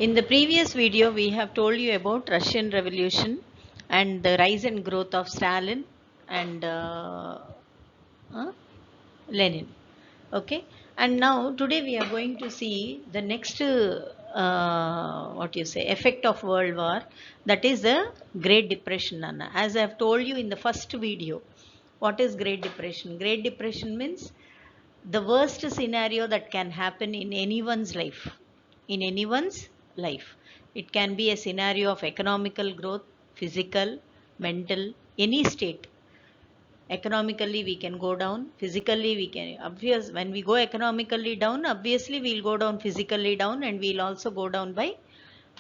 In the previous video, we have told you about Russian Revolution and the rise and growth of Stalin and Lenin. Okay, and now today we are going to see the next effect of World War, that is the Great Depression. Anna, as I have told you in the first video, what is Great Depression? Great Depression means the worst scenario that can happen in anyone's life. In anyone's life, it can be a scenario of economical growth, physical, mental, any state. Economically we can go down, physically we can, obvious, when we go economically down, obviously we'll go down physically down, and we'll also go down by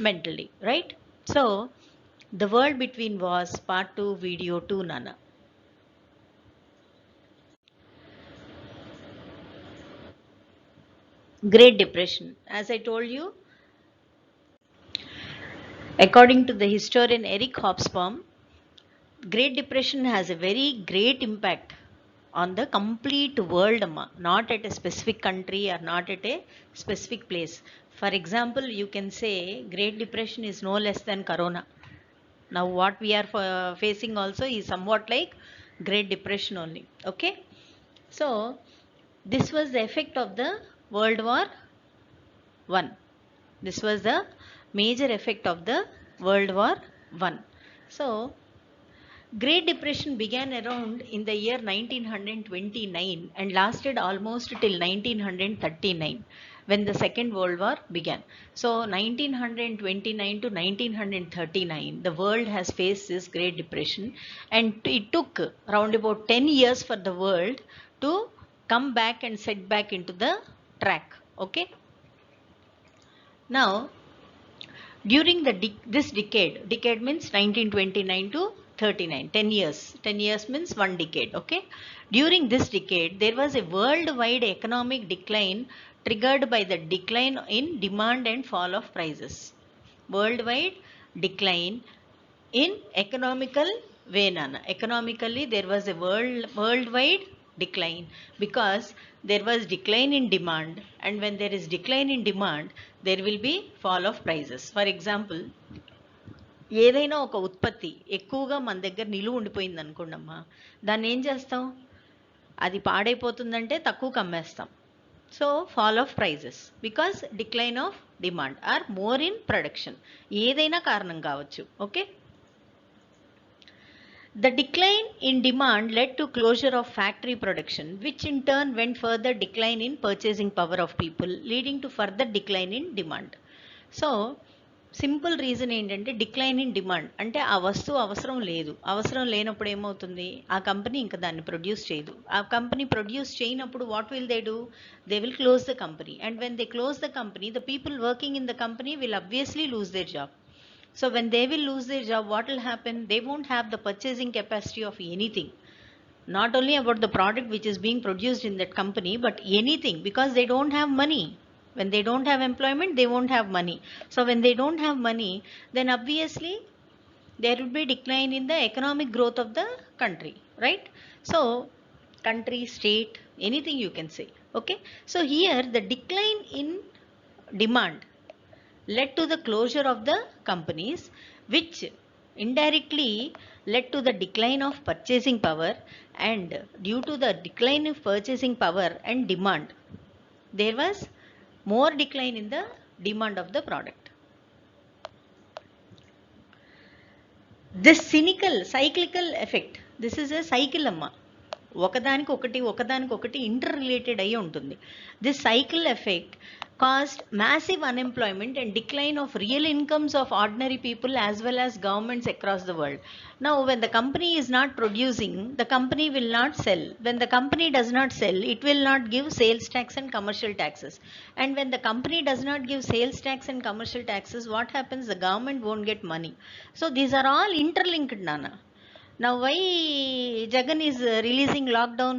mentally, right? So the world between wars, part 2, video 2, Nana. Great Depression, as I told you, according to the historian Eric Hobsbawm, Great Depression has a very great impact on the complete world, not at a specific country or not at a specific place. For example, you can say Great Depression is no less than Corona. Now what we are facing also is somewhat like Great Depression only. Okay, so this was the effect of the World War I. This was the major effect of the World War I. So Great Depression began around in the year 1929 and lasted almost till 1939 when the Second World War began. So 1929 to 1939, the world has faced this Great Depression, and it took around about 10 years for the world to come back and set back into the track. Okay. Now, during this decade means 1929 to 39, 10 years. 10 years means one decade. Okay. During this decade, there was a worldwide economic decline triggered by the decline in demand and fall of prices. Worldwide decline in economical way, Nana. Economically, there was a worldwide decline because there was decline in demand, and when there is decline in demand, there will be fall of prices. For example, ఏదైనా ఒక ఉత్పత్తి ఎక్కువగా మన దగ్గర నిలువ ఉండిపోయింది అనుకోండమ్మా, దాన్ని ఏం చేస్తాం? అది పాడైపోతుందంటే తక్కువకి అమ్మేస్తాం. So fall of prices because decline of demand or more in production. ఏదైనా కారణం కావచ్చు. Okay. The decline in demand led to closure of factory production, which in turn went further decline in purchasing power of people, leading to further decline in demand. So, simple reason ఏంటంటే decline in demand అంటే ఆ వస్తువు అవసరం లేదు. అవసరం లేనప్పుడు ఏమవుతుంది? ఆ కంపెనీ ఇంకా దాన్ని ప్రొడ్యూస్ చేయదు. ఆ కంపెనీ ప్రొడ్యూస్ చేయనప్పుడు what will they do? They will close the company, and when they close the company, the people working in the company will obviously lose their job. So when they will lose their job, what will happen? They won't have the purchasing capacity of anything. Not only about the product which is being produced in that company, but anything, because they don't have money. When they don't have employment, they won't have money. So when they don't have money, then obviously there will be decline in the economic growth of the country, right? So country, state, anything you can say. Okay. So here the decline in demand led to the closure of the companies, which indirectly led to the decline of purchasing power, and due to the decline of purchasing power and demand, there was more decline in the demand of the product. This cyclical effect, this is a cycle amma, ఒకదానికి inter related అయ్యి ఉంటుంది. This cycle effect caused massive unemployment and decline of real incomes of ordinary people as well as governments across the world. Now, when the company is not producing, the company will not sell. When the company does not sell, it will not give sales tax and commercial taxes. And when the company does not give sales tax and commercial taxes, what happens? The government won't get money. So these are all interlinked, Nana. Now, why Jagan is releasing lockdown?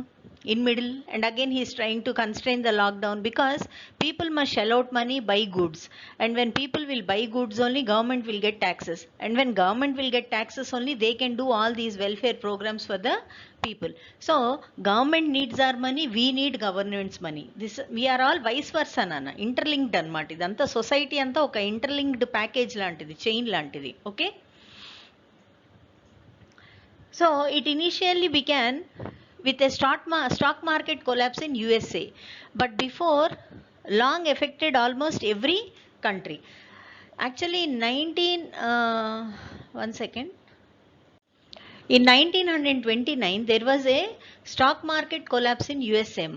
in middle, and again he is trying to constrain the lockdown because people must shell out money, buy goods, and when people will buy goods only government will get taxes, and when government will get taxes only they can do all these welfare programs for the people. So government needs our money, we need government's money. This we are all vice versa nana, interlinked anamata. Idantha society anta oka interlinked package lantidi, chain lantidi. Okay, so it initially began with a stock market collapse in USA, but before long affected almost every country. Actually, one second. In 1929, there was a stock market collapse in USA.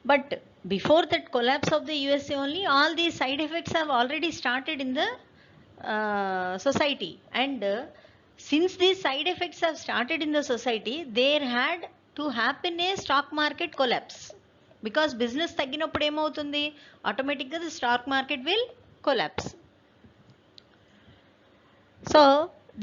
But before that collapse of the USA only, all these side effects have already started in the society. And since these side effects have started in the society, there had to happen a stock market collapse. Because business తగ్గినప్పుడు ఏమవుతుంది, ఆటోమేటిక్గా the stock market will collapse. So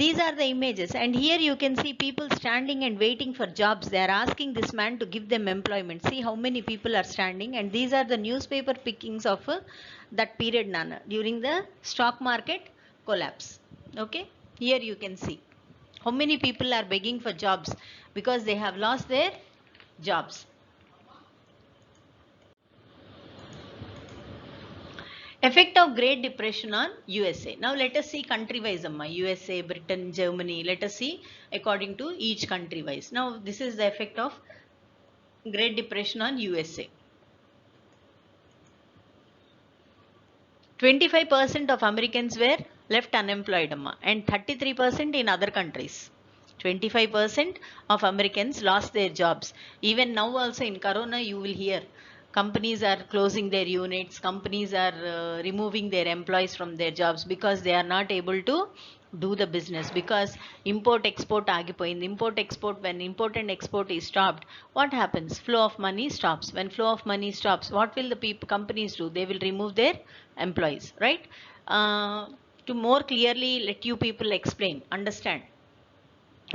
these are the images, and here you can see people standing and waiting for jobs. They are asking this man to give them employment. See how many people are standing, and these are the newspaper pickings of that period nana, during the stock market collapse. Okay, here you can see how many people are begging for jobs because they have lost their jobs. Effect of Great Depression on USA. Now let us see country wise amma. USA, Britain, Germany. Let us see according to each country wise. Now this is the effect of Great Depression on USA. 25% of Americans were left unemployed amma, and 33% in other countries. 25% of Americans lost their jobs. Even now also in Corona you will hear companies are closing their units, companies are removing their employees from their jobs because they are not able to do the business, because import export agipoyindi. Import export, when import and export is stopped, what happens? Flow of money stops. When flow of money stops, what will the companies do? They will remove their employees, right? To more clearly let you people explain, understand.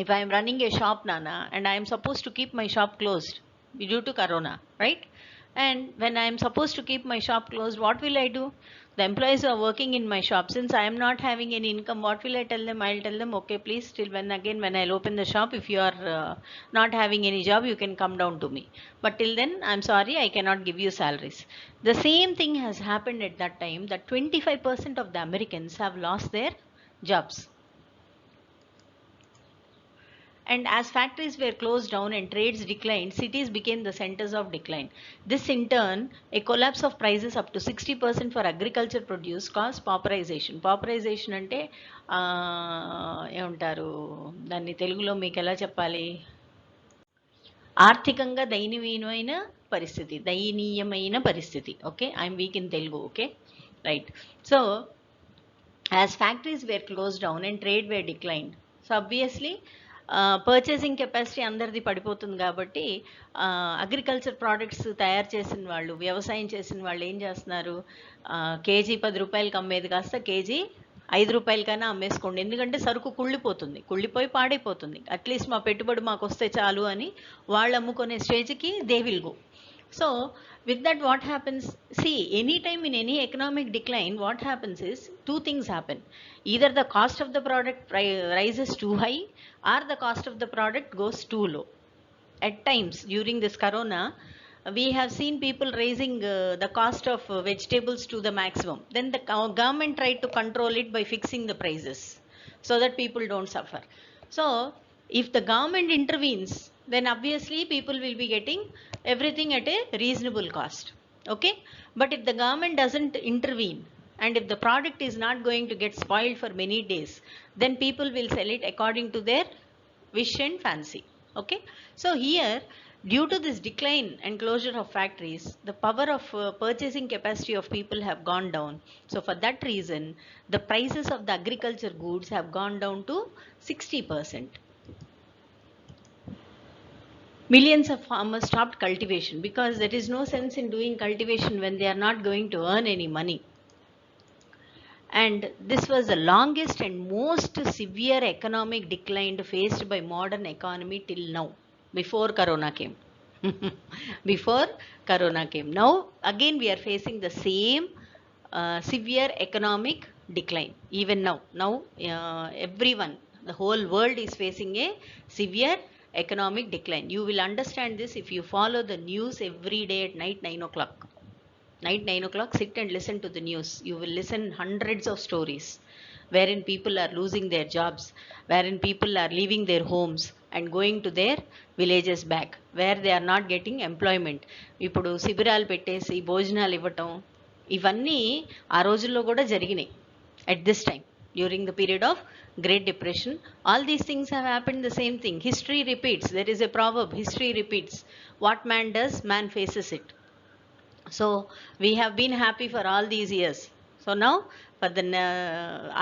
If I am running a shop nana and I am supposed to keep my shop closed due to Corona, right? And when I am supposed to keep my shop closed, what will I do? The employees who are working in my shop, since I am not having any income, what will I tell them? I'll tell them, okay, please, till when I'll open the shop, if you are not having any job, you can come down to me. But till then, I'm sorry, I cannot give you salaries. The same thing has happened at that time, that 25% of the Americans have lost their jobs. And as factories were closed down and trades declined, cities became the centers of decline. This in turn, a collapse of prices up to 60% for agriculture produce caused pauperization. Pauperization అంటే ఏమంటారు దాన్ని తెలుగులో మీకు ఎలా చెప్పాలి? ఆర్థికంగా దయనీయమైన పరిస్థితి. Okay, I'm week in Telugu. Okay, right. So as factories were closed down and trade were declined, so obviously purchasing capacity అందరిది పడిపోతుంది కాబట్టి అగ్రికల్చర్ ప్రోడక్ట్స్ తయారు చేసిన వాళ్ళు, వ్యవసాయం చేసిన వాళ్ళు ఏం చేస్తున్నారు? కేజీ 10 రూపాయలకి అమ్మేది కాస్త కేజీ 5 రూపాయలకైనా అమ్మేసుకోండి, ఎందుకంటే సరుకు కుళ్ళిపోయి పాడైపోతుంది, అట్లీస్ట్ మా పెట్టుబడి మాకు వస్తే చాలు అని వాళ్ళు అమ్ముకునే స్టేజ్కి they will go. So with that what happens? See, anytime in any economic decline, what happens is two things happen. Either the cost of the product rises too high, or the cost of the product goes too low. At times during this Corona, we have seen people raising the cost of vegetables to the maximum. Then the government tried to control it by fixing the prices so that people don't suffer. So if the government intervenes, then obviously people will be getting everything at a reasonable cost. Okay, but if the government doesn't intervene, and if the product is not going to get spoiled for many days, then people will sell it according to their wish and fancy. Okay, so here, due to this decline and closure of factories, the power of purchasing capacity of people have gone down. So for that reason, the prices of the agriculture goods have gone down to 60%. Millions of farmers stopped cultivation because there is no sense in doing cultivation when they are not going to earn any money. And this was the longest and most severe economic decline faced by modern economy till now, before Corona came. before Corona came. Now, again, we are facing the same severe economic decline. Even now, everyone, the whole world is facing a severe economic decline. You will understand this if you follow the news every day at night 9 o'clock. Night 9 o'clock, sit and listen to the news. You will listen hundreds of stories wherein people are losing their jobs, wherein people are leaving their homes and going to their villages back, where they are not getting employment. ఇప్పుడు శిబిరాలు పెట్టేసి భోజనాలు ఇవ్వటం ఇవన్నీ ఆ రోజుల్లో కూడా జరిగినాయి at this time during the period of Great Depression. All these things have happened the same thing. History repeats. There is a proverb, history repeats. What man does, man faces it. So we have been happy for all these years. So now for the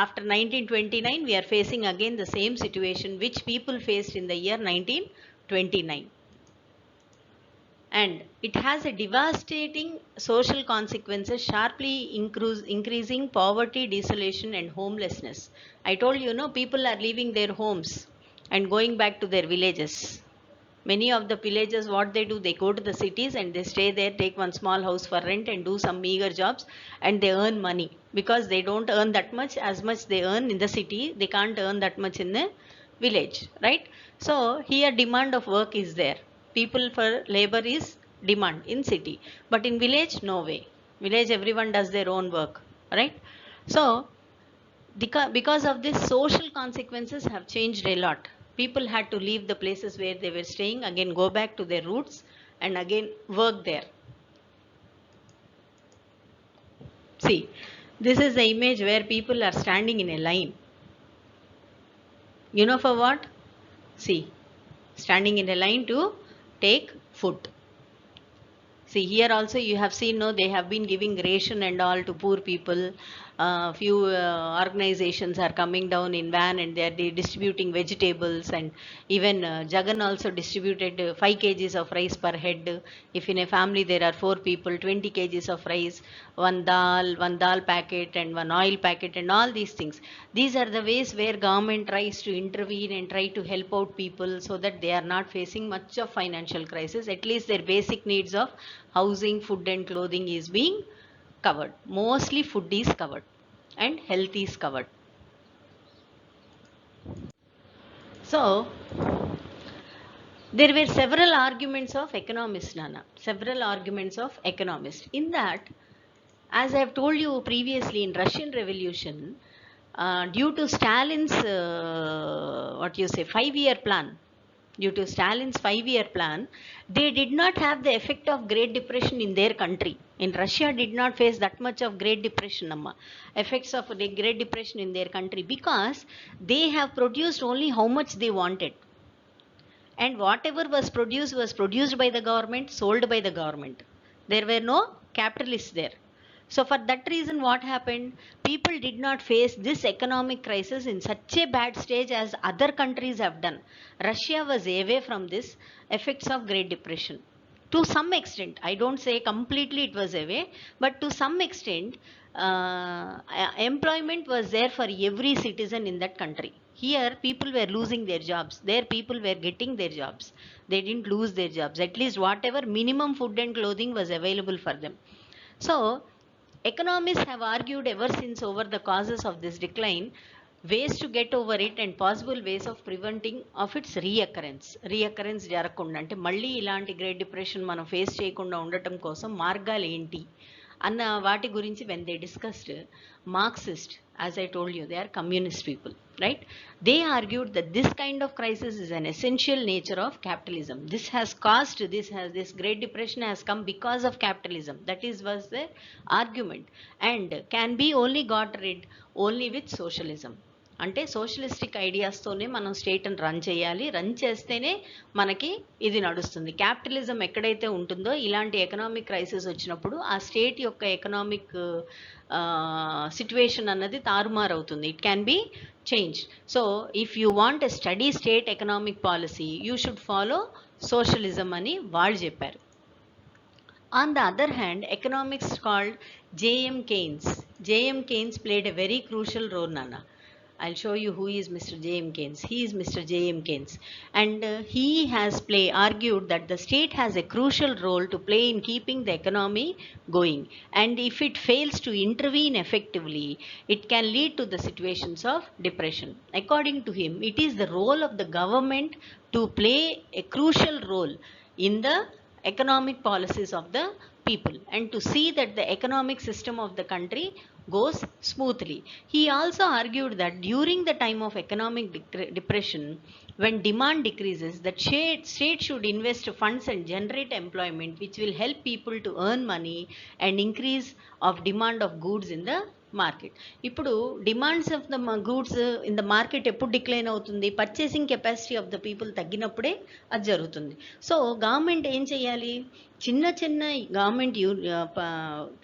after 1929 we are facing again the same situation which people faced in the year 1929, and it has a devastating social consequences, sharply increasing poverty, desolation and homelessness. I told you, no, people are leaving their homes and going back to their villages. Many of the villagers, what they do, they go to the cities and they stay there, take one small house for rent and do some meager jobs, and they earn money because they don't earn that much as much they earn in the city. They can't earn that much in the village, right? So here demand of work is there. People for labor is demand in city, but in village, no way. Village, everyone does their own work, right? So because of this, social consequences have changed a lot. People had to leave the places where they were staying, again go back to their roots and again work there. See, this is the image where people are standing in a line. You know for what? See, standing in a line to take food. See, here also you have seen, no, they have been giving ration and all to poor people. Few organizations are coming down in van and they are distributing vegetables, and even Jagan also distributed 5 kgs of rice per head. If in a family there are 4 people, 20 kgs of rice, one dal packet and one oil packet and all these things. These are the ways where government tries to intervene and try to help out people so that they are not facing much of financial crisis. At least their basic needs of housing, food and clothing is being covered. Mostly food is covered and health is covered. So there were several arguments of economists, Nana. Several arguments of economists. In that, as I have told you previously, in Russian Revolution, due to Stalin's 5-year plan, due to Stalin's 5-year plan, they did not have the effect of Great Depression in their country. In Russia did not face that much of Great Depression, effects of the Great Depression in their country, because they have produced only how much they wanted. And whatever was produced by the government, sold by the government. There were no capitalists there. So for that reason, what happened? People did not face this economic crisis in such a bad stage as other countries have done. Russia was away from this effects of Great Depression. To some extent, I don't say completely it was away, but to some extent, employment was there for every citizen in that country. Here, people were losing their jobs. There, people were getting their jobs. They didn't lose their jobs. At least whatever minimum food and clothing was available for them. So, economists have argued ever since over the causes of this decline, ways to get over it and possible ways of preventing of its reoccurrence జరగకుండా, అంటే మళ్ళీ ఇలాంటి great depression మనం face చేయకుండా ఉండటం కోసం మార్గాలు ఏంటి అన్న వాటి గురించి when they discussed, Marxist, as I told you, they are communist people, right? They argued that this kind of crisis is an essential nature of capitalism. This Great Depression has come because of capitalism. That was their argument, and can be only got rid only with socialism. అంటే socialistic ఐడియాస్తోనే మనం స్టేట్ని run చేయాలి. Run చేస్తేనే మనకి ఇది నడుస్తుంది. Capitalism ఎక్కడైతే ఉంటుందో ఇలాంటి ఎకనామిక్ క్రైసిస్ వచ్చినప్పుడు ఆ స్టేట్ యొక్క ఎకనామిక్ సిచ్యువేషన్ అన్నది తారుమారవుతుంది. It can be change. So if you want a steady state economic policy, you should follow socialism అని వాళ్ళు చెప్పారు. On the other hand, economics called J.M. Keynes played a very crucial role, Nana. I'll show you who is Mr. J.M. Keynes. He is Mr. J.M. Keynes. And he has argued that the state has a crucial role to play in keeping the economy going. And if it fails to intervene effectively, it can lead to the situations of depression. According to him, it is the role of the government to play a crucial role in the economic policies of the people and to see that the economic system of the country goes smoothly. He also argued that during the time of economic depression, when demand decreases, the state should invest funds and generate employment which will help people to earn money and increase of demand of goods in the market. ఇప్పుడు demands of the goods in the market ఎప్పుడు decline అవుతుంది? Purchasing capacity of the people తగ్గినప్పుడే అది జరుగుతుంది. So government ఏం చేయాలి? చిన్న చిన్న గవర్నమెంట్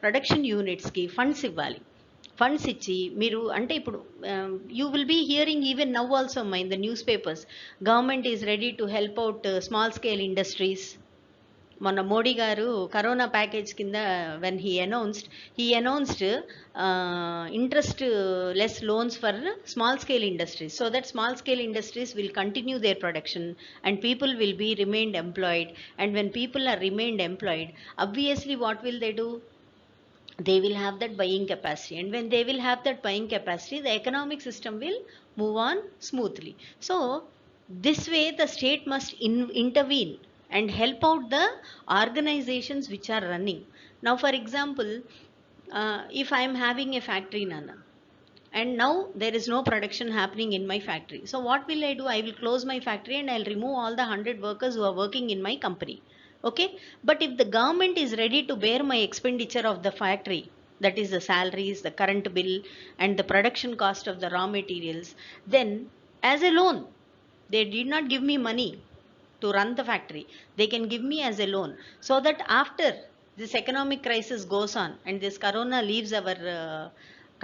ప్రొడక్షన్ యూనిట్స్కి ఫండ్స్ ఇవ్వాలి. ఫండ్స్ ఇచ్చి మీరు అంటే ఇప్పుడు you will be hearing even now also in the newspapers government is ready to help out small scale industries. మొన్న మోడీ గారు కరోనా ప్యాకేజ్ కింద when he announced interest less loans for small scale industries so that small scale industries will continue their production and people will be remained employed. And when people are remained employed, obviously what will they do? They will have that buying capacity, and when they will have that buying capacity, the economic system will move on smoothly. So this way the state must intervene and help out the organizations which are running. Now for example, if I am having a factory, Nana, and now there is no production happening in my factory, so what will I do? I will close my factory and I'll remove all the 100 workers who are working in my company. Okay, but if the government is ready to bear my expenditure of the factory, that is the salaries, the current bill and the production cost of the raw materials, then as a loan, they did not give me money to run the factory, they can give me as a loan, so that after this economic crisis goes on and this corona leaves our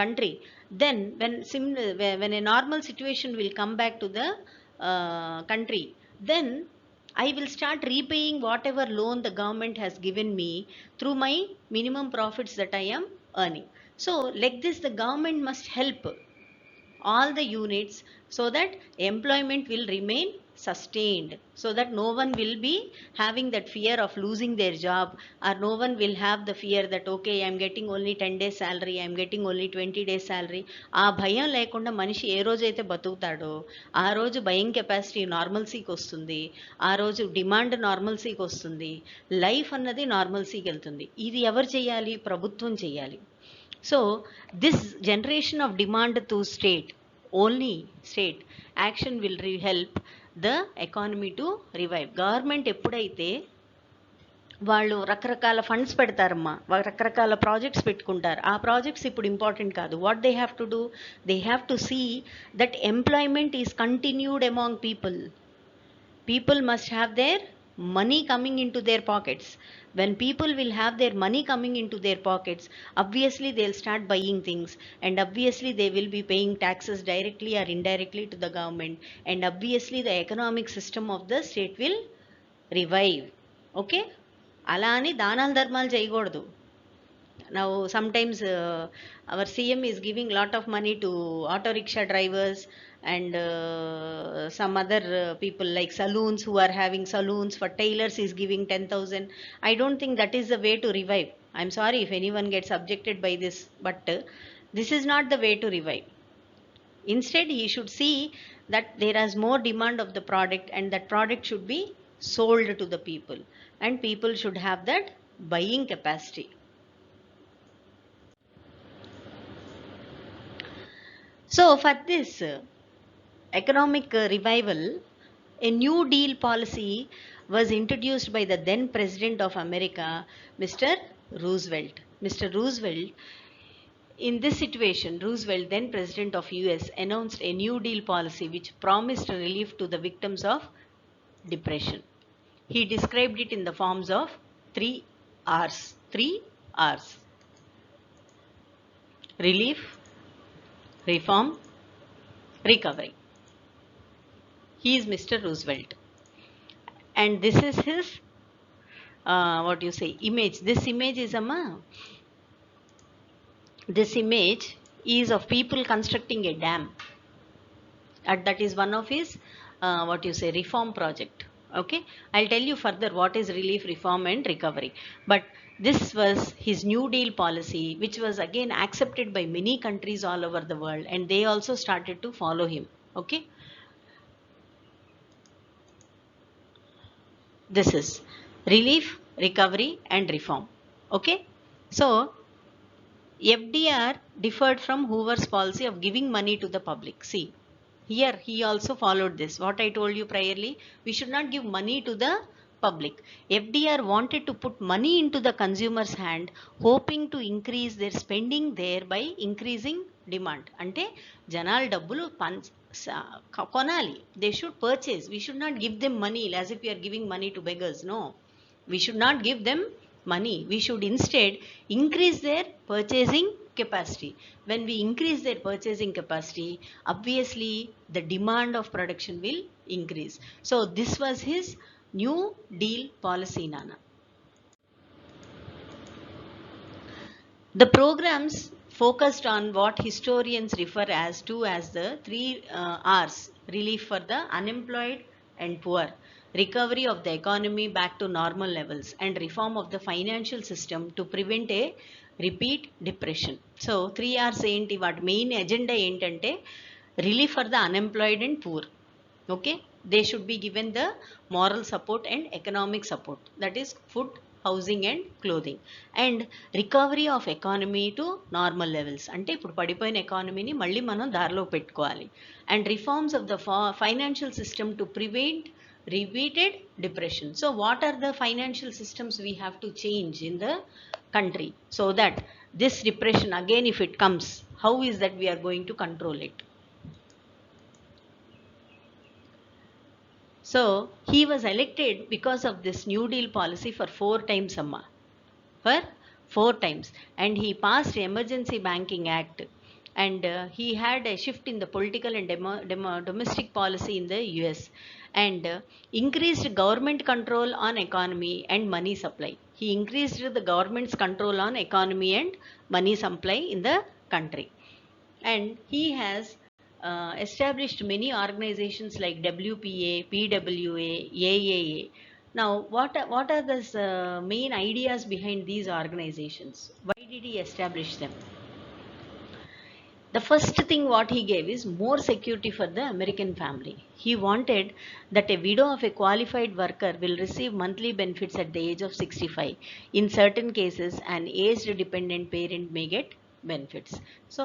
country, then when a normal situation will come back to the country, then I will start repaying whatever loan the government has given me through my minimum profits that I am earning. So like this, the government must help all the units so that employment will remain sustained, so that no one will be having that fear of losing their job, or no one will have the fear that okay, I am getting only 10 days salary, I am getting only 20 days salary. ఆ భయం లేకుండా మనిషి ఏ రోజైతే బతుకుతాడో ఆ రోజు buying capacity నార్మల్సీకి వస్తుంది, ఆ రోజు డిమాండ్ నార్మల్సీకి వస్తుంది, లైఫ్ అన్నది నార్మల్సీకి వెళ్తుంది. ఇది ఎవరు చేయాలి? ప్రభుత్వం చేయాలి. So this generation of demand to state, only state action will help the economy to revive. Government ఎప్పుడైతే వాళ్ళు రకరకాల ఫండ్స్ పెడతారమ్మా, రకరకాల ప్రాజెక్ట్స్ పెట్టుకుంటారు, ఆ ప్రాజెక్ట్స్ ఇప్పుడు ఇంపార్టెంట్ కాదు. What they have to do? They have to see that employment is continued among people. People must have their money coming into their pockets. When people will have their money coming into their pockets, obviously they'll start buying things, and obviously they will be paying taxes directly or indirectly to the government, and obviously the economic system of the state will revive. Okay, అలా అని దానాలు ధర్మాలు చేయకూడదు. Now sometimes our CM is giving lot of money to auto rickshaw drivers and some other people like saloons who are having saloons. For tailors is giving 10,000. I don't think that is the way to revive. I'm sorry if anyone gets subjected by this, but this is not the way to revive. Instead, he should see that there is more demand of the product and that product should be sold to the people, and people should have that buying capacity. So for this economic revival, a New Deal policy was introduced by the then President of America, Mr. Roosevelt. Mr. Roosevelt, in this situation, Roosevelt, then President of US, announced a New Deal policy which promised relief to the victims of depression. He described it in the forms of 3 R's. 3 R's. Relief, reform, recovery. He is Mr. Roosevelt, and this is his image. This image is this image is of people constructing a dam. That is one of his reform project. Okay, I'll tell you further what is relief, reform and recovery. But this was his New Deal policy, which was again accepted by many countries all over the world, and they also started to follow him. Okay, this is relief, recovery and reform. Okay, so FDR differed from Hoover's policy of giving money to the public. See, here he also followed this. What I told you priorly, we should not give money to the public. FDR wanted to put money into the consumer's hand, hoping to increase their spending, thereby increasing demand. అంటే జనాలు డబ్బులు కొనాలి. They should purchase. We should not give them money as if we are giving money to beggars. No, we should not give them money. We should instead increase their purchasing capacity. When we increase their purchasing capacity, obviously the demand of production will increase. So this was his New Deal policy, Nana. The programs focused on what historians refer as the 3 R's: relief for the unemployed and poor, recovery of the economy back to normal levels, and reform of the financial system to prevent a repeat depression. So 3 R's ఏంటి, వాటి main agenda ఏంటంటే relief for the unemployed and poor. Okay, they should be given the moral support and economic support, that is food, housing and clothing, and recovery of economy to normal levels, అంటే ఇప్పుడు పడిపోయిన ఎకానమీని మళ్ళీ మనం దారిలో పెట్టుకోవాలి, and reforms of the financial system to prevent repeated depression. So what are the financial systems we have to change in the country so that this depression again, if it comes, how is that we are going to control it? So he was elected because of this New Deal policy for 4 times, Amma. For 4 times. And he passed Emergency Banking Act. And he had a shift in the political and domestic policy in the US. And increased government control on economy and money supply. He increased the government's control on economy and money supply in the country. And he has established many organizations like WPA, PWA, AAA. Now, what are the main ideas behind these organizations? Why did he establish them? The first thing what he gave is more security for the American family. He wanted that a widow of a qualified worker will receive monthly benefits at the age of 65. In certain cases, an aged dependent parent may get benefits. So,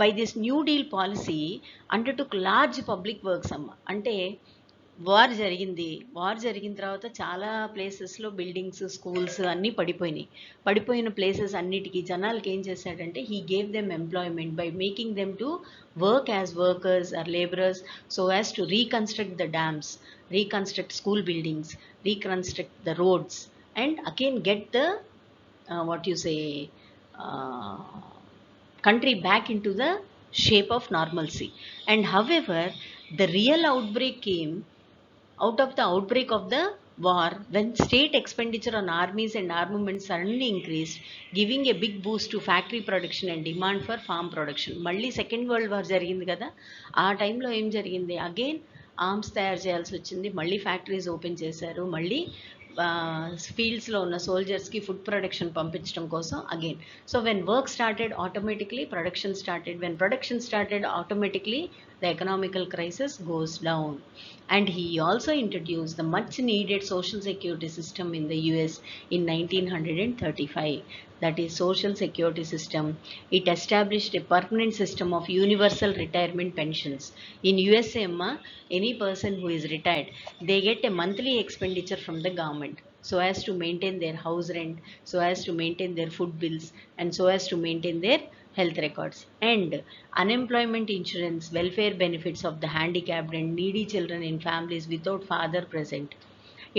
by this New Deal policy, undertook large public works. అంటే war జరిగిన తర్వాత చాలా ప్లేసెస్లో buildings, schools అన్నీ పడిపోయిన places అన్నిటికీ జనాలకి ఏం చేశాడంటే he gave them employment by making them to work as workers or labourers so as to reconstruct the dams, reconstruct school buildings, reconstruct the roads and again get the country back into the shape of normalcy. And however, the real outbreak came out of the outbreak of the war when state expenditure on armies and armaments suddenly increased, giving a big boost to factory production and demand for farm production. మళ్ళీ second world war జరిగింది కదా, ఆ టైంలో ఏం జరిగింది, again arms తయారు చేయాల్సి వచ్చింది, మళ్ళీ ఫ్యాక్టరీస్ ఓపెన్ చేశారు, మళ్ళీ ఫీల్డ్స్లో ఉన్న సోల్జర్స్కి ఫుడ్ ప్రొడక్షన్ పంపించడం కోసం again. So when work started automatically production started, when production started automatically the economical crisis goes down. And he also introduced the much needed social security system in the US in 1935, that is social security system. It established a permanent system of universal retirement pensions. In USA, any person who is retired, they get a monthly expenditure from the government so as to maintain their house rent, so as to maintain their food bills, and so as to maintain their health records. And unemployment insurance, welfare benefits of the handicapped and needy children in families without father present.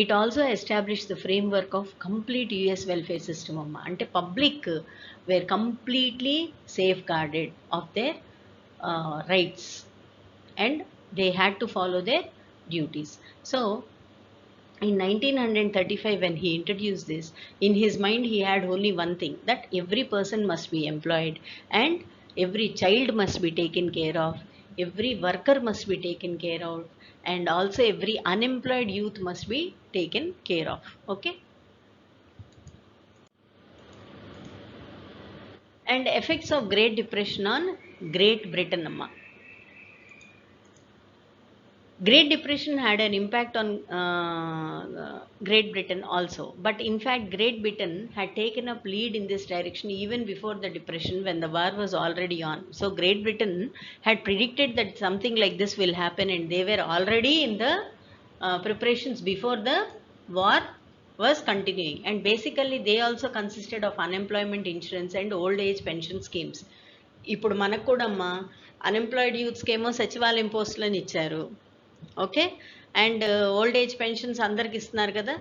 It also established the framework of complete US welfare system. Ante public were completely safeguarded of their rights and they had to follow their duties. So in 1935, when he introduced this, in his mind he had only one thing, that every person must be employed and every child must be taken care of, every worker must be taken care of, and also every unemployed youth must be taken care of. Okay. And effects of Great Depression on Great Britain amma. Great Depression had an impact on Great Britain also, but in fact Great Britain had taken up lead in this direction even before the Depression, when the war was already on. So Great Britain had predicted that something like this will happen, and they were already in the preparations before the war was continuing. And basically they also consisted of unemployment insurance and old age pension schemes. ఇప్పుడు మనకు కూడా అమ్మా unemployed యూత్స్కి ఏమో సచివాలయం పోస్టులని ఇచ్చారు. Okay. And old age pensions అందరికి ఇస్తున్నారు కదా.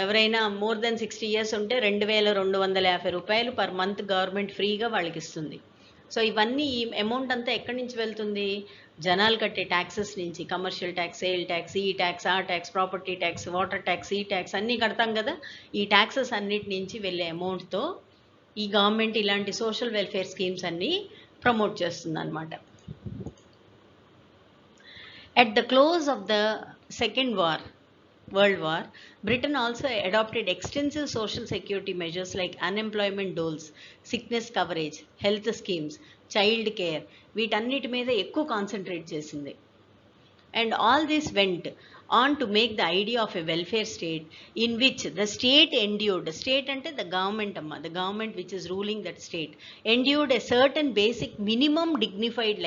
ఎవరైనా మోర్ దెన్ 60 years ఉంటే 2250 రూపాయలు పర్ మంత్ గవర్నమెంట్ ఫ్రీగా వాళ్ళకి ఇస్తుంది. సో ఇవన్నీ ఈ అమౌంట్ అంతా ఎక్కడి నుంచి వెళ్తుంది? జనాలు కట్టే ట్యాక్సెస్ నుంచి, కమర్షియల్ ట్యాక్స్, సేల్ ట్యాక్స్, ఈ ట్యాక్స్, ఆ tax, property tax, water tax, ఈ ట్యాక్స్ అన్నీ కడతాం కదా. ఈ ట్యాక్సెస్ అన్నిటి నుంచి వెళ్ళే అమౌంట్తో ఈ గవర్నమెంట్ ఇలాంటి సోషల్ వెల్ఫేర్ స్కీమ్స్ అన్నీ ప్రమోట్ చేస్తుంది అన్నమాట. At the close of the Second World War, Britain also adopted extensive social security measures like unemployment doles, sickness coverage, health schemes, child care. వీటన్నిటి మీద ఎక్కువ కాన్సన్ట్రేట్ చేసింది. And all this went on to make the idea of a welfare state in which the state endured, state ante the government amma, the government which is ruling that state, endured a certain basic minimum dignified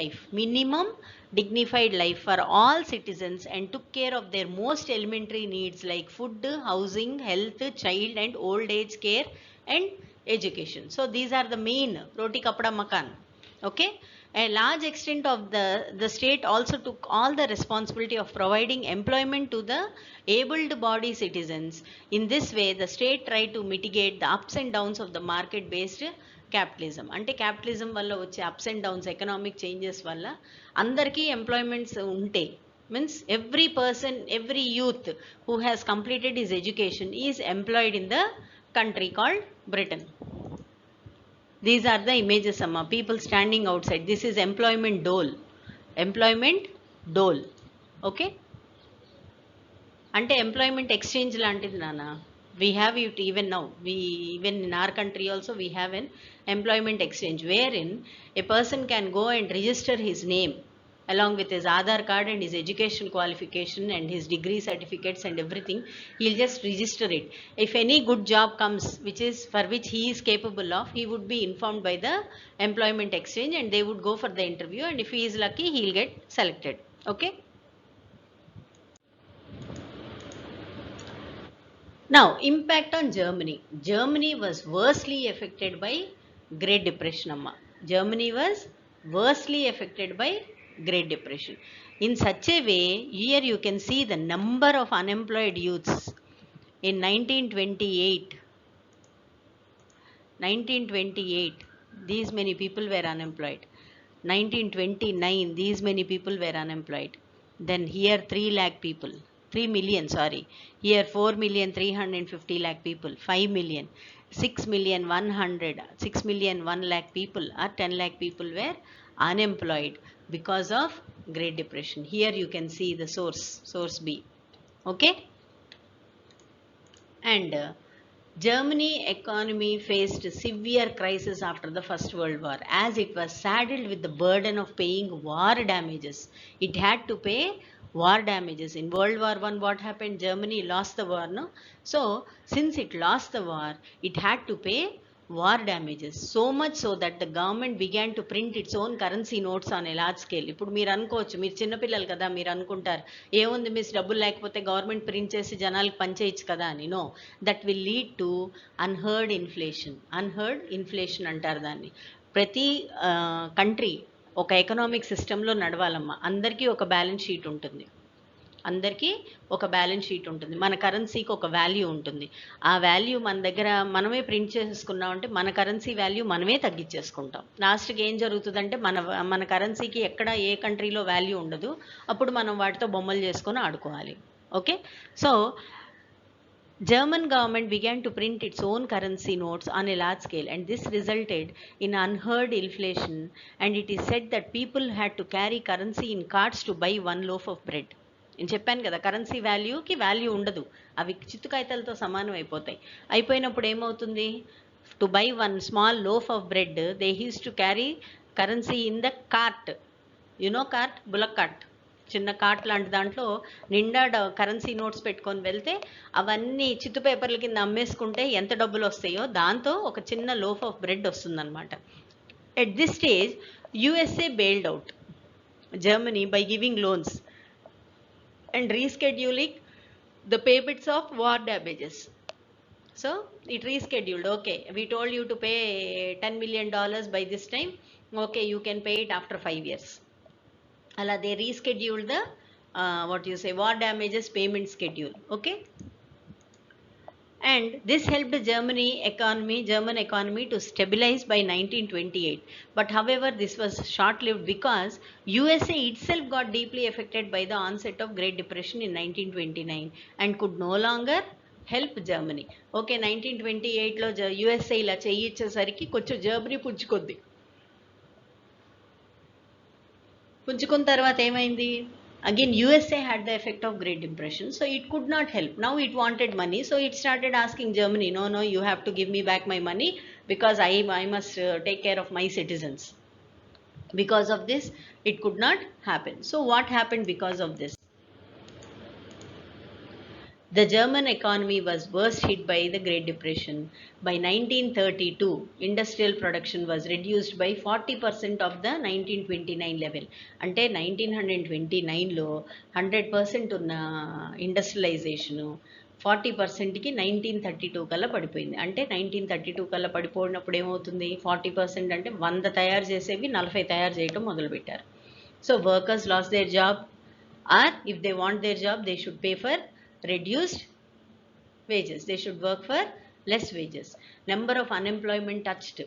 life for all citizens and took care of their most elementary needs like food, housing, health, child and old age care and education. So these are the main roti kapda makan. Okay. A large extent of the state also took all the responsibility of providing employment to the able bodied citizens. In this way, the state tried to mitigate the ups and downs of the market based capitalism. Ante capitalism valla vache ups and downs, economic changes valla andarki employments unte, means every person, every youth who has completed his education is employed in the country called Britain. These are the images amma, people standing outside. This is employment dole. Okay. Ante employment exchange లాంటిది నానా. We have it even now. Even in our country also we have an employment exchange wherein a person can go and register his name along with his Aadhaar card and his education qualification and his degree certificates and everything. He'll just register it. If any good job comes for which he is capable of, he would be informed by the employment exchange and they would go for the interview, and if he is lucky he'll get selected. Okay. Now impact on Germany. Germany was worstly affected by Great Depression amma. Germany was worstly affected by Great Depression. In such a way, here you can see the number of unemployed youths. In 1928, these many people were unemployed. 1929, these many people were unemployed. Then here 3 lakh people, 3 million, sorry. Here 4,350,000 people, 5 million, 6,1 lakh people or 10 lakh people were unemployed because of Great Depression. Here you can see the source B. Okay. And Germany economy faced severe crisis after the First World War, as it was saddled with the burden of paying war damages. It had to pay war damages. In World War I, what happened? Germany lost the war, no? So since it lost the war, it had to pay war damages, so much so that the government began to print its own currency notes on a large scale. ఇప్పుడు మీరు అనుకోవచ్చు, మీరు చిన్నపిల్లలు కదా, మీరు అనుకుంటారు ఏముంది miss, డబ్బులు లేకపోతే గవర్నమెంట్ ప్రింట్ చేసి జనాలకు పంచేయచ్చు కదా అని. No, that will lead to unheard inflation అంటారు దాన్ని. ప్రతి కంట్రీ ఒక ఎకనామిక్ సిస్టంలో నడవాలమ్మా. అందరికీ ఒక బ్యాలెన్స్ షీట్ ఉంటుంది. మన కరెన్సీకి ఒక వాల్యూ ఉంటుంది. ఆ వాల్యూ మన దగ్గర మనమే ప్రింట్ చేసుకున్నామంటే మన కరెన్సీ వాల్యూ మనమే తగ్గించేసుకుంటాం. లాస్ట్కి ఏం జరుగుతుందంటే మన కరెన్సీకి ఎక్కడ ఏ కంట్రీలో వాల్యూ ఉండదు. అప్పుడు మనం వాటితో బొమ్మలు చేసుకొని ఆడుకోవాలి. Okay. So German government began to print its own currency notes on a large scale, and this resulted in unheard inflation, and it is said that people had to carry currency in carts to buy one loaf of bread. నేను చెప్పాను కదా, currency వాల్యూకి value ఉండదు, అవి చిత్తు కాగితాలతో సమానం అయిపోతాయి. అయిపోయినప్పుడు ఏమవుతుంది, to buy one small loaf of bread they use to carry currency in the cart. Cart, bullock cart, చిన్న కార్ట్ లాంటి దాంట్లో నిండా కరెన్సీ నోట్స్ పెట్టుకొని వెళ్తే అవన్నీ చిత్తు పేపర్ల కింద అమ్మేసుకుంటే ఎంత డబ్బులు వస్తాయో దాంతో ఒక చిన్న లోఫ్ ఆఫ్ బ్రెడ్ వస్తుందన్నమాట. At this stage USA bailed out Germany by giving loans and rescheduling the payments of war damages. So it rescheduled. Okay, we told you to pay $10 million by this time. Okay, you can pay it after 5 years. Ala they rescheduled the war damages payment schedule. Okay. And this helped German economy to stabilize by 1928. But however, this was short-lived because USA itself got deeply affected by the onset of Great Depression in 1929 and could no longer help Germany. Okay, 1928 లో USA ఇలా చేయించేసరికి కొంచెం Germany పుంజుకున్న తర్వాత ఏమైంది, again USA had the effect of Great Depression, so it could not help. Now it wanted money, so it started asking Germany, no, you have to give me back my money because I must take care of my citizens. Because of this it could not happen. So what happened because of this? The German economy was worst hit by the Great Depression. By 1932, industrial production was reduced by 40% of the 1929 level. Ante 1929 lo 100% ఉన్న industrialisation 40% కి 1932 కల్లా పడిపోయింది. అంటే 1932 కల్లా పడిపోయినప్పుడు ఏమవుతుంది, 40% అంటే 100 తయారు చేసేవి 40 తయారు చేయడం మొదలుపెట్టారు. So workers lose their job, or if they want their job they should pay for reduced wages. They should work for less wages. Number of unemployment touched,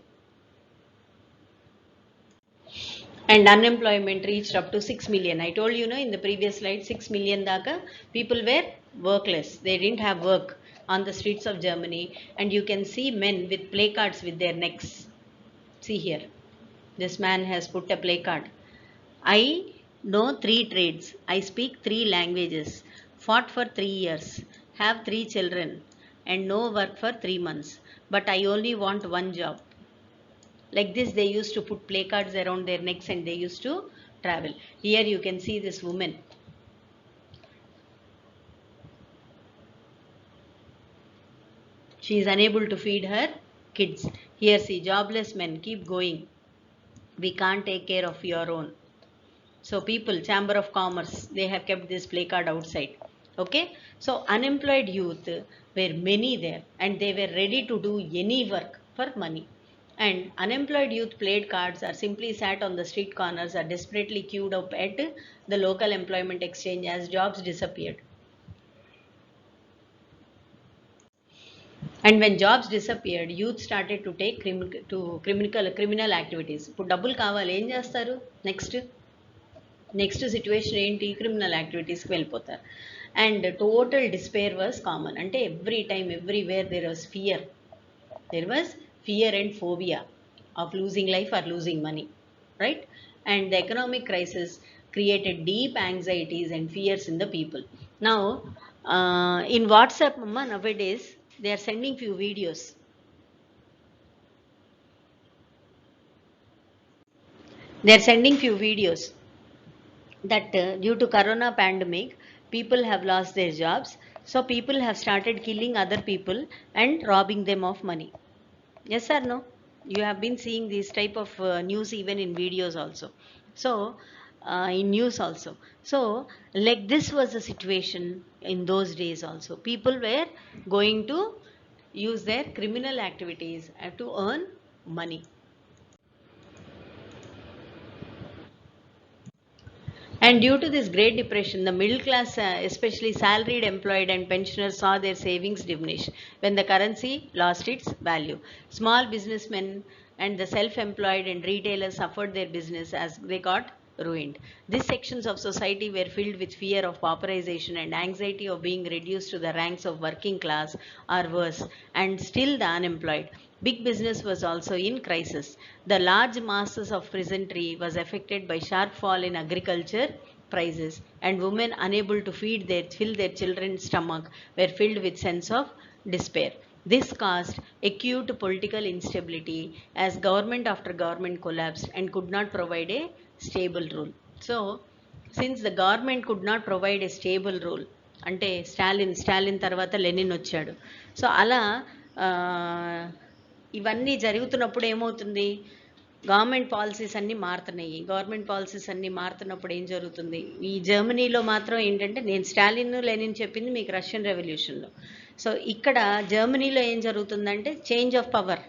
and unemployment reached up to 6 million. I told you in the previous slide, 6 million daka people were workless. They didn't have work on the streets of Germany, and you can see men with placards with their necks. See here, this man has put a placard. I know 3 trades, I speak 3 languages, fought for 3 years, have 3 children, and no work for 3 months, but I only want one job. Like this they used to put placards around their necks and they used to travel. Here you can see this woman. She is unable to feed her kids. Here see, jobless men, keep going, we can't take care of your own. So people, Chamber of Commerce, they have kept this placard outside. Okay, so unemployed youth were many there and they were ready to do any work for money. And unemployed youth played cards or simply sat on the street corners or desperately queued up at the local employment exchange as jobs disappeared. And when jobs disappeared, youth started to take criminal activities. ఇప్పుడు డబ్బులు కావాలి, ఏం చేస్తారు, next situation ఏంటి, criminal యాక్టివిటీస్కి వెళ్ళిపోతారు. And total despair was common. Ante every time, everywhere there was fear and phobia of losing life or losing money, right? And the economic crisis created deep anxieties and fears in the people. Now in WhatsApp nowadays they are sending few videos. That due to corona pandemic people have lost their jobs, so people have started killing other people and robbing them of money. Yes or no? You have been seeing this type of news even in videos also, so in news also. So like this was the situation in those days also. People were going to use their criminal activities to earn money. And due to this Great Depression, the middle class, especially salaried, employed and pensioners, saw their savings diminish when the currency lost its value. Small businessmen and the self-employed and retailers suffered their business as they got ruined. These sections of society were filled with fear of pauperization and anxiety of being reduced to the ranks of working class or worse, and still the unemployed. Big business was also in crisis. The large masses of peasantry was affected by sharp fall in agriculture prices, and women unable to fill their children's stomach were filled with sense of despair. This caused acute political instability as government after government collapsed and could not provide a stable rule. So, since the government could not provide a stable rule, అంటే స్టాలిన్ తర్వాత Lenin వచ్చాడు. So అలా ఇవన్నీ జరుగుతున్నప్పుడు ఏమవుతుంది, government policies అన్నీ మారుతున్నాయి. Government policies అన్నీ మారుతున్నప్పుడు ఏం జరుగుతుంది, ఈ జర్మనీలో మాత్రం ఏంటంటే, నేను స్టాలిన్ లెనిన్ చెప్పింది మీకు రష్యన్ రెవల్యూషన్లో. సో ఇక్కడ జర్మనీలో ఏం జరుగుతుందంటే change of power,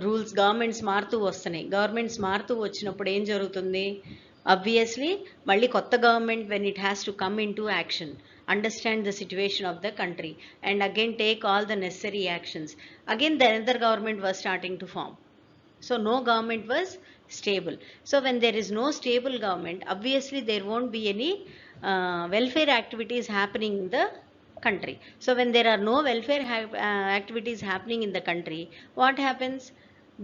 rules governments మారుతూ వస్తున్నాయి. గవర్నమెంట్స్ మారుతూ వచ్చినప్పుడు ఏం జరుగుతుంది, ఆబ్వియస్లీ మళ్ళీ కొత్త government when it has to come into action, understand the situation of the country and again take all the necessary actions, again the another government was starting to form. So no government was stable. So when there is no stable government, obviously there won't be any welfare activities happening in the country. So when there are no welfare activities happening in the country, what happens?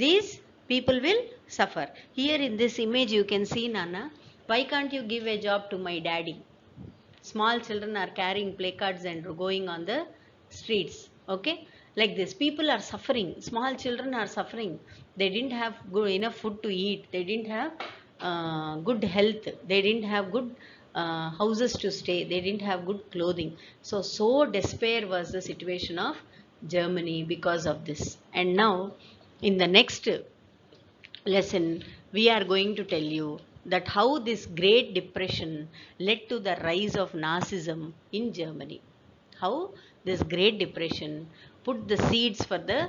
These people will suffer. Here in this image you can see, Nana, why can't you give a job to my daddy? Small children are carrying placards and going on the streets. Okay, like this, people are suffering, small children are suffering. They didn't have enough food to eat, they didn't have good health, they didn't have good houses to stay, they didn't have good clothing. So despair was the situation of Germany because of this. And now in the next lesson we are going to tell you that how this Great Depression led to the rise of Nazism in Germany. How this Great Depression put the seeds for the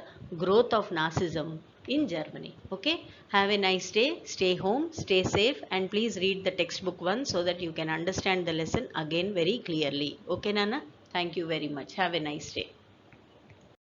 growth of Nazism in Germany. Okay, have a nice day, stay home, stay safe, and please read the textbook one so that you can understand the lesson again very clearly. Okay, Nana, thank you very much. Have a nice day.